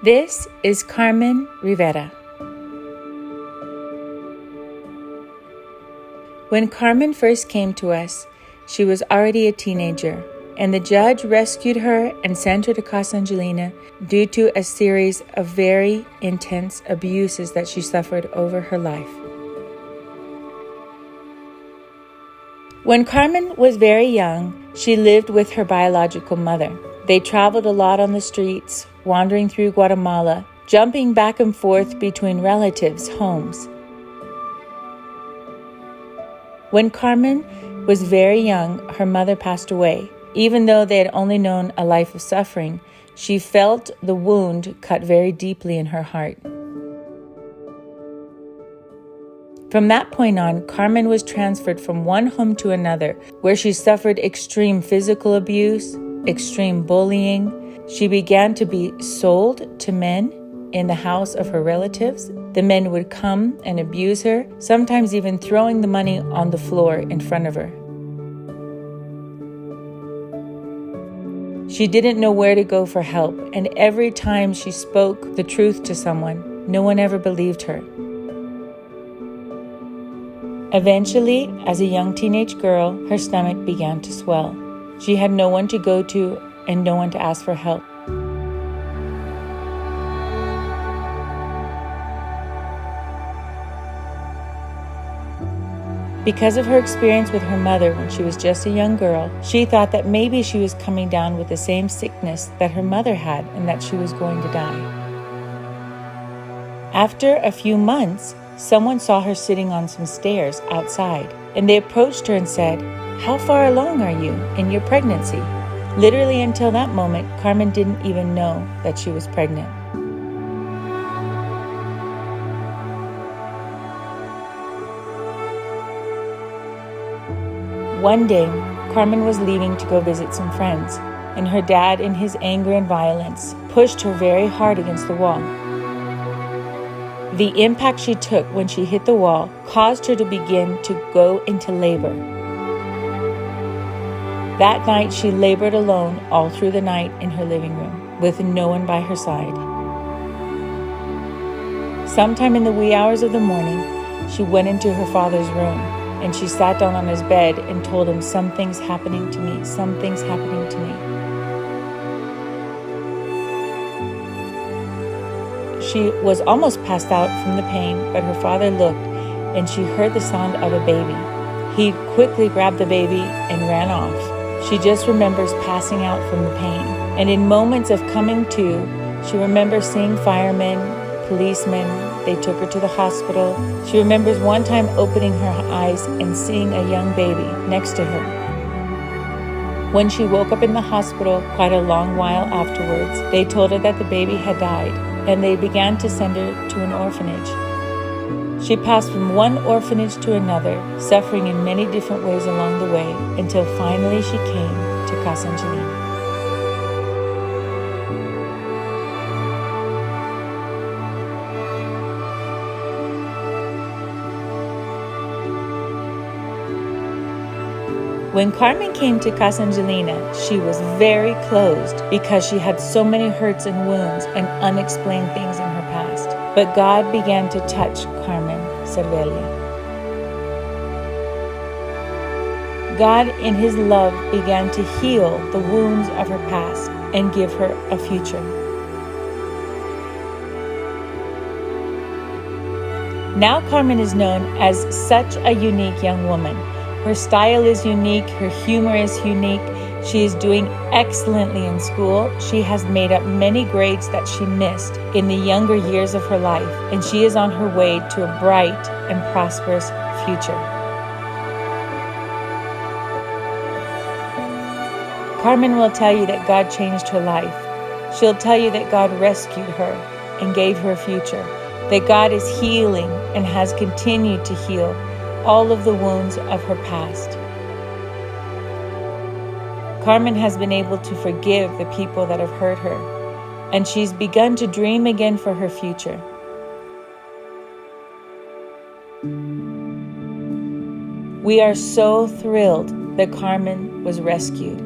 This is Carmen Rivera. When Carmen first came to us, she was already a teenager, and the judge rescued her and sent her to Casa Angelina due to a series of very intense abuses that she suffered over her life. When Carmen was very young, she lived with her biological mother. They traveled a lot on the streets, wandering through Guatemala, jumping back and forth between relatives' homes. When Carmen was very young, her mother passed away. Even though they had only known a life of suffering, she felt the wound cut very deeply in her heart. From that point on, Carmen was transferred from one home to another, where she suffered extreme physical abuse, extreme bullying. She began to be sold to men in the house of her relatives. The men would come and abuse her, sometimes even throwing the money on the floor in front of her. She didn't know where to go for help, and every time she spoke the truth to someone, no one ever believed her. Eventually, as a young teenage girl, her stomach began to swell. She had no one to go to and no one to ask for help. Because of her experience with her mother when she was just a young girl, she thought that maybe she was coming down with the same sickness that her mother had and that she was going to die. After a few months, someone saw her sitting on some stairs outside, and they approached her and said, "How far along are you in your pregnancy?" Literally until that moment, Carmen didn't even know that she was pregnant. One day, Carmen was leaving to go visit some friends, and her dad, in his anger and violence, pushed her very hard against the wall. The impact she took when she hit the wall caused her to begin to go into labor. That night, she labored alone all through the night in her living room, with no one by her side. Sometime in the wee hours of the morning, she went into her father's room, and she sat down on his bed and told him, "Something's happening to me, something's happening to me." She was almost passed out from the pain, but her father looked, and she heard the sound of a baby. He quickly grabbed the baby and ran off. She just remembers passing out from the pain. And in moments of coming to, she remembers seeing firemen, policemen. They took her to the hospital. She remembers one time opening her eyes and seeing a young baby next to her. When she woke up in the hospital quite a long while afterwards, they told her that the baby had died, and they began to send her to an orphanage. She passed from one orphanage to another, suffering in many different ways along the way, until finally she came to Casa Angelina. When Carmen came to Casa Angelina, she was very closed because she had so many hurts and wounds and unexplained things in her past. But God began to touch Carmen Cervelli. God, in His love, began to heal the wounds of her past and give her a future. Now Carmen is known as such a unique young woman. Her style is unique, her humor is unique. She is doing excellently in school. She has made up many grades that she missed in the younger years of her life, and she is on her way to a bright and prosperous future. Carmen will tell you that God changed her life. She'll tell you that God rescued her and gave her a future, that God is healing and has continued to heal all of the wounds of her past. Carmen has been able to forgive the people that have hurt her, and she's begun to dream again for her future. We are so thrilled that Carmen was rescued,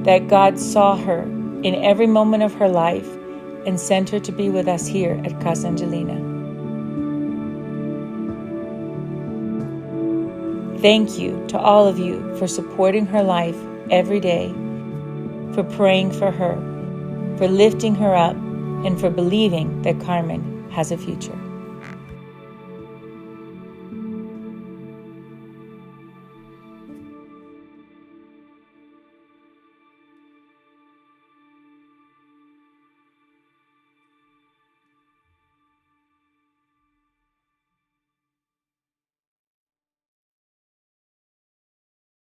that God saw her in every moment of her life and sent her to be with us here at Casa Angelina. Thank you to all of you for supporting her life every day, for praying for her, for lifting her up, and for believing that Carmen has a future.